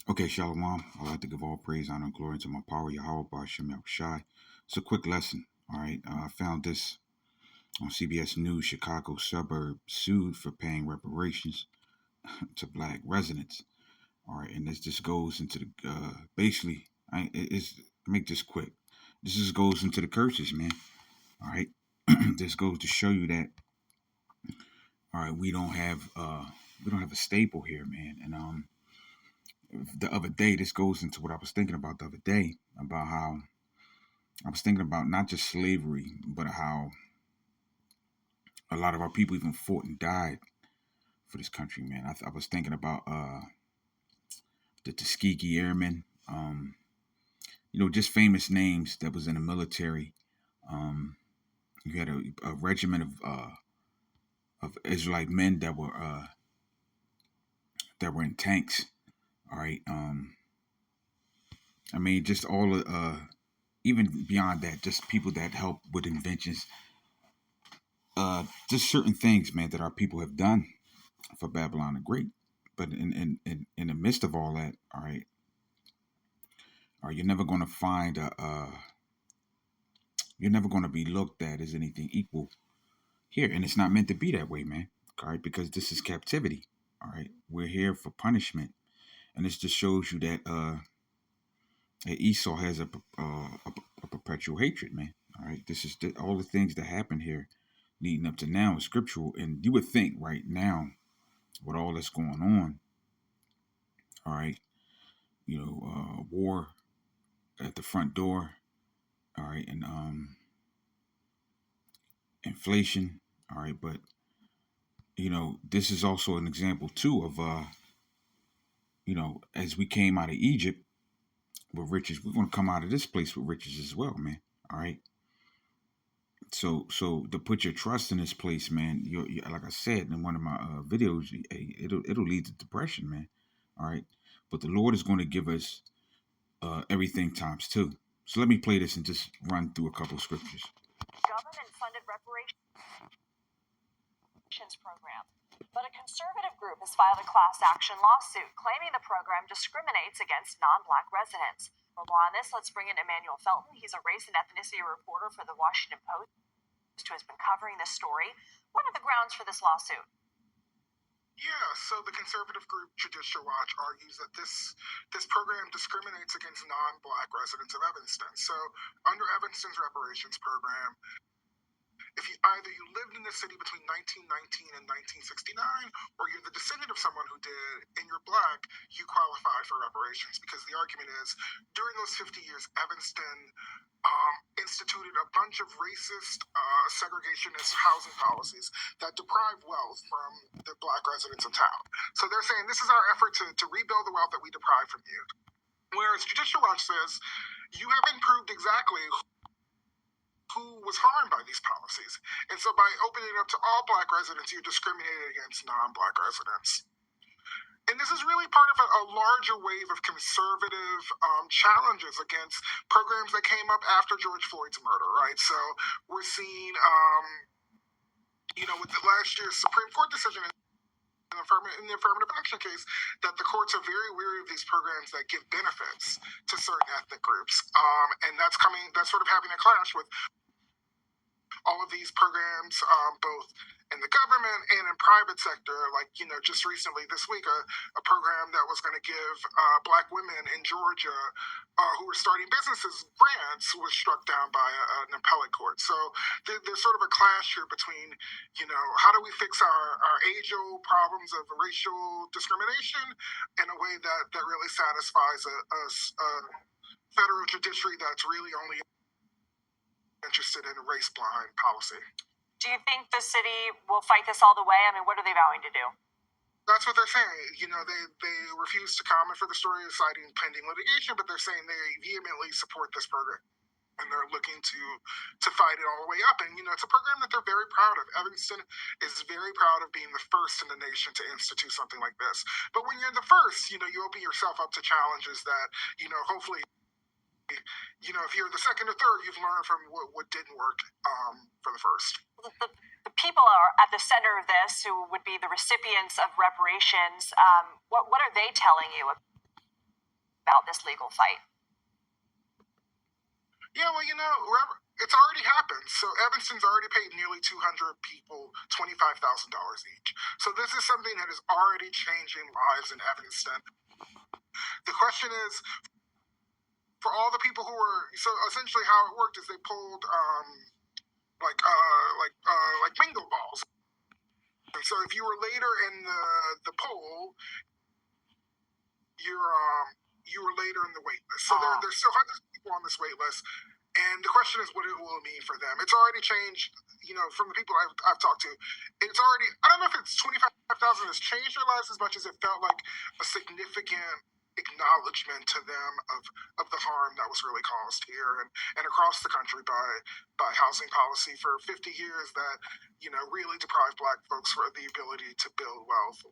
Okay, Shalom. I'd like to give all praise, honor, and glory to my power, Yahweh, Ba'ashem, Yahushai. It's a quick lesson, all right? I found this on CBS News. Chicago suburb sued for paying reparations to black residents, all right? And this just goes into the, basically, make this quick. This just goes into the curses, man, all right? This goes to show you that, all right, we don't have a staple here, man. And the other day, this goes into what I was thinking about the other day, about how I was thinking about not just slavery, but how a lot of our people even fought and died for this country, man. I was thinking about the Tuskegee Airmen, just famous names that was in the military. You had a regiment of Israelite men that were in tanks. All right. I mean, just all even beyond that, just people that help with inventions. Just certain things, man, that our people have done for Babylon the Great. But in the midst of all that, all right, you're never going to find you're never going to be looked at as anything equal here, and it's not meant to be that way, man. All right, because this is captivity. All right, we're here for punishment, and this just shows you that that Esau has a perpetual hatred, man. All right, this is all the things that happen here, leading up to now, is scriptural, and you would think right now, with all that's going on, all right, war at the front door, all right, and inflation, all right, but this is also an example too of as we came out of Egypt with riches, we're going to come out of this place with riches as well, man. All right. So to put your trust in this place, man, you like I said in one of my videos, it'll lead to depression, man. All right. But the Lord is going to give us everything times two. So let me play this and just run through a couple of scriptures. Government-funded reparations program. But a conservative group has filed a class action lawsuit claiming the program discriminates against non-black residents. For more on this, let's bring in Emmanuel Felton. He's a race and ethnicity reporter for the Washington Post who has been covering this story. What are the grounds for this lawsuit? Yeah, so the conservative group Judicial Watch argues that this program discriminates against non-black residents of Evanston. So under Evanston's reparations program, if either you lived in the city between 1919 and 1969, or you're the descendant of someone who did, and you're black, you qualify for reparations, because the argument is, during those 50 years, Evanston instituted a bunch of racist, segregationist housing policies that deprive wealth from the black residents of town. So they're saying, this is our effort to rebuild the wealth that we deprived from you. Whereas Judicial Watch says, you haven't proved exactly who was harmed by these policies. And so by opening it up to all black residents, you're discriminating against non-black residents. And this is really part of a larger wave of conservative challenges against programs that came up after George Floyd's murder, right? So we're seeing, with the last year's Supreme Court decision in the affirmative action case, that the courts are very weary of these programs that give benefits to certain ethnic groups. And that's sort of having a clash with all of these programs, both in the government and in private sector. Like, just recently this week, a program that was going to give black women in Georgia who were starting businesses grants was struck down by an appellate court. So there's sort of a clash here between, how do we fix our age-old problems of racial discrimination in a way that really satisfies a federal judiciary that's really only interested in race-blind policy. Do you think the city will fight this all the way? I mean, what are they vowing to do? That's what they're saying. They refuse to comment for the story, citing pending litigation, but they're saying they vehemently support this program, and they're looking to fight it all the way up. And, it's a program that they're very proud of. Evanston is very proud of being the first in the nation to institute something like this. But when you're the first, you open yourself up to challenges that, hopefully, if you're the second or third, you've learned from what didn't work for the first. The people are at the center of this, who would be the recipients of reparations. What are they telling you? about this legal fight? Yeah, well, it's already happened. So Evanston's already paid nearly 200 people $25,000 each. So this is something that is already changing lives in Evanston. The question is, for all the people who were, so essentially how it worked is they pulled like bingo balls. And so if you were later in the poll, you were later in the wait list. So there's still hundreds of people on this wait list. And the question is, what it will mean for them. It's already changed, from the people I've talked to. It's already, I don't know if it's 25,000 has changed their lives as much as it felt like a significant acknowledgement to them of the harm that was really caused here and across the country by housing policy for 50 years that, really deprived Black folks for the ability to build wealth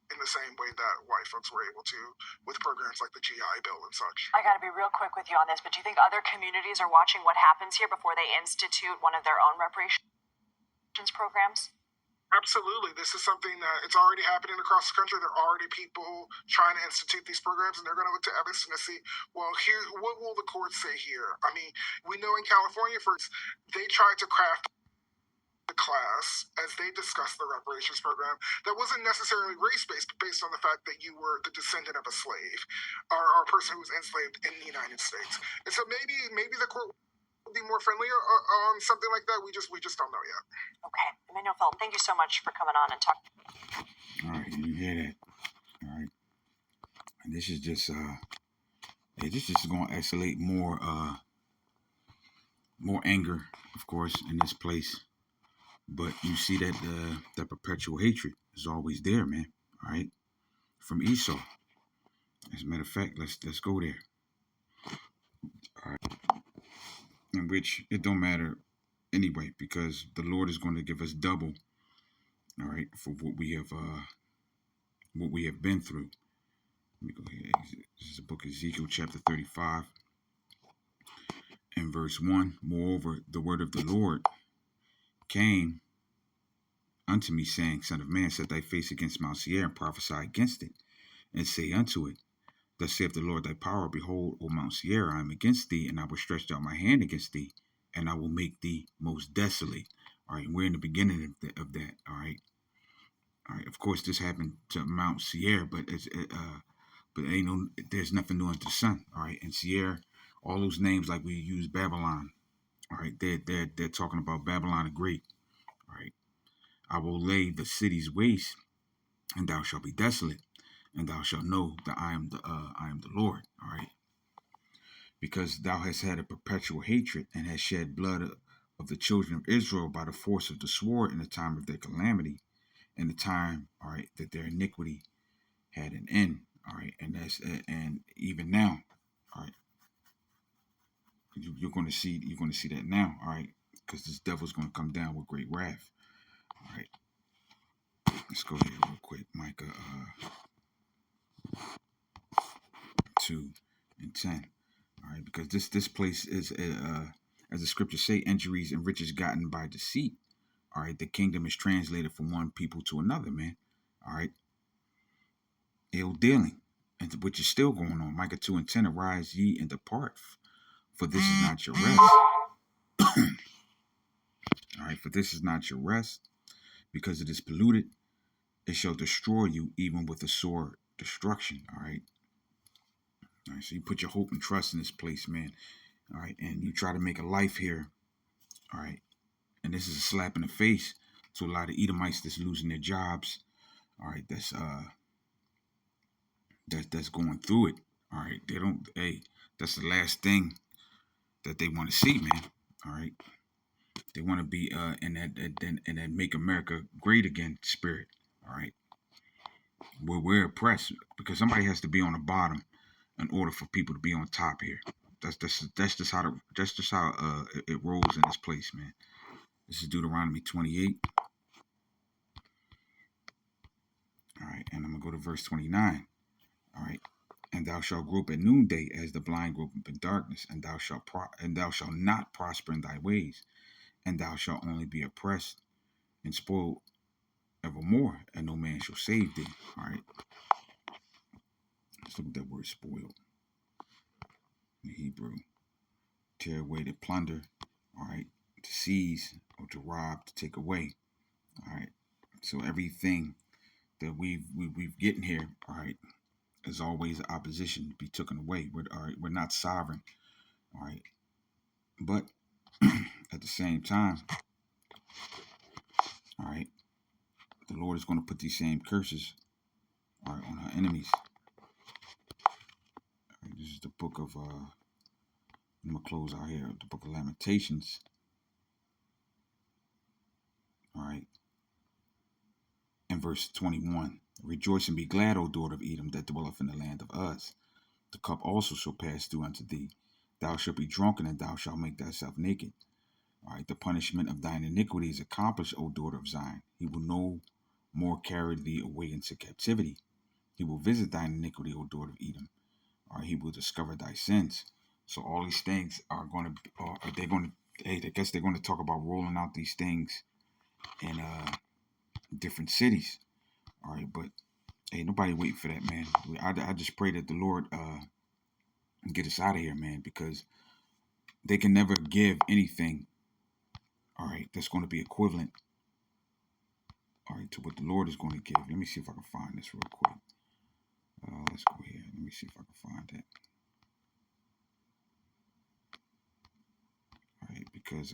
in the same way that white folks were able to with programs like the GI Bill and such. I gotta be real quick with you on this, but do you think other communities are watching what happens here before they institute one of their own reparations programs? Absolutely. This is something that it's already happening across the country. There are already people trying to institute these programs, and they're going to look to Evanston to see, well, here, what will the courts say here? I mean, we know in California, they tried to craft the class as they discussed the reparations program that wasn't necessarily race-based, but based on the fact that you were the descendant of a slave or a person who was enslaved in the United States. And so maybe the court will be more friendly on something like that. We just don't know yet. Okay, Emmanuel Felton, thank you so much for coming on and talking. All right, you hear that? All right, and this is just going to escalate more anger, of course, in this place. But you see that that perpetual hatred is always there, man. All right, from Esau. As a matter of fact, let's go there. All right, in which it don't matter anyway, because the Lord is going to give us double. All right, for what we have been through. Let me go here. This is the book of Ezekiel, chapter 35, and verse 1. Moreover, the word of the Lord came unto me, saying, Son of man, set thy face against Mount Seir, and prophesy against it, and say unto it, Thus saith the Lord thy power, Behold, O Mount Seir, I am against thee, and I will stretch out my hand against thee, and I will make thee most desolate. All right, we're in the beginning of that. All right. Of course, this happened to Mount Seir, but there's nothing new under the sun. All right, and Seir, all those names like we use Babylon. All right, they're talking about Babylon the Great. All right, I will lay the cities waste, and thou shalt be desolate, and thou shalt know that I am the Lord. All right, because thou hast had a perpetual hatred and hast shed blood of the children of Israel by the force of the sword in the time of their calamity, in the time, all right, that their iniquity had an end. All right, and even now, all right, you're going to see that now. All right, because this devil's going to come down with great wrath. All right, let's go here real quick, Micah 2 and 10. All right, because this place is as the scriptures say, injuries and riches gotten by deceit. All right, the kingdom is translated from one people to another, man. All right, ill dealing, and which is still going on. Micah 2 and 10. Arise ye and depart, for this is not your rest. All right, for this is not your rest, because it is polluted. It shall destroy you, even with a sore destruction. All right. All right. So you put your hope and trust in this place, man. All right, and you try to make a life here. All right, and this is a slap in the face to a lot of Edomites that's losing their jobs. All right, that's going through it. All right, that's the last thing that they want to see, man. All right, they want to be in that make America great again spirit. All right, where we're oppressed because somebody has to be on the bottom in order for people to be on top here. That's just how it rolls in this place, man. This is Deuteronomy 28. All right, and I'm gonna go to verse 29. All right, and thou shalt grope at noonday as the blind grope in darkness, and thou shalt not prosper in thy ways, and thou shalt only be oppressed and spoiled evermore, and no man shall save thee. All right, Let's look at that word spoiled in Hebrew. Tear away, to plunder, all right, to seize or to rob, to take away, all right. So everything that we've getting here, all right, is always opposition to be taken away. All right, we're not sovereign, all right, but at the same time, all right, the Lord is going to put these same curses, all right, on our enemies. All right, this is the book of I'm gonna close out here. The book of Lamentations. All right. In verse 21. Rejoice and be glad, O daughter of Edom, that dwelleth in the land of Uz. The cup also shall pass through unto thee. Thou shalt be drunken, and thou shalt make thyself naked. All right. The punishment of thine iniquity is accomplished, O daughter of Zion. He will no more carry thee away into captivity. He will visit thine iniquity, O daughter of Edom. All right. He will discover thy sins. So all these things are going to, they're going to, I guess they're going to talk about rolling out these things in different cities. All right, but hey, nobody waiting for that, man. I just pray that the Lord get us out of here, man, because they can never give anything, all right, that's going to be equivalent, all right, to what the Lord is going to give. Let me see if I can find this real quick. Let's go here. Let me see if I can find that. All right, because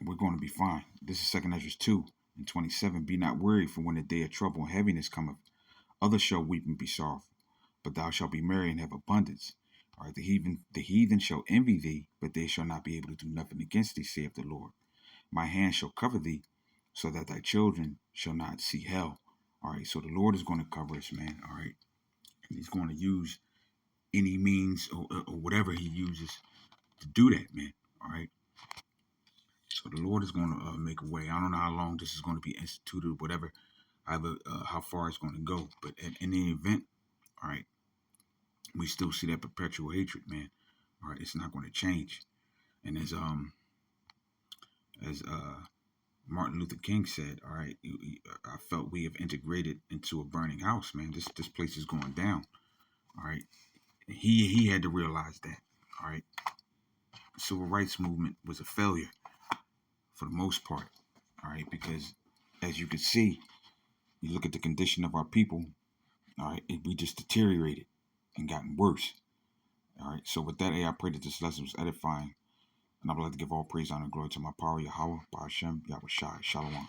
we're going to be fine. This is 2 Ezra 2:27. Be not weary, for when the day of trouble and heaviness cometh, others shall weep and be sorrowful, but thou shalt be merry and have abundance. All right, the heathen shall envy thee, but they shall not be able to do nothing against thee, saith the Lord. My hand shall cover thee, so that thy children shall not see hell. All right, so the Lord is going to cover us, man. All right, and He's going to use any means or whatever He uses to do that, man. All right. So the Lord is going to make a way. I don't know how long this is going to be instituted, whatever, either how far it's going to go. But in any event, all right, we still see that perpetual hatred, man. All right, it's not going to change. And as Martin Luther King said, all right, I felt we have integrated into a burning house, man. This place is going down. All right, he had to realize that. All right, the civil rights movement was a failure for the most part. All right, because as you can see, you look at the condition of our people. All right, we just deteriorated and gotten worse. All right, so with that, I pray that this lesson was edifying. And I would like to give all praise, honor, and glory to my power, Yahweh, Ba'ashem, Yahweh Shai, Shalom.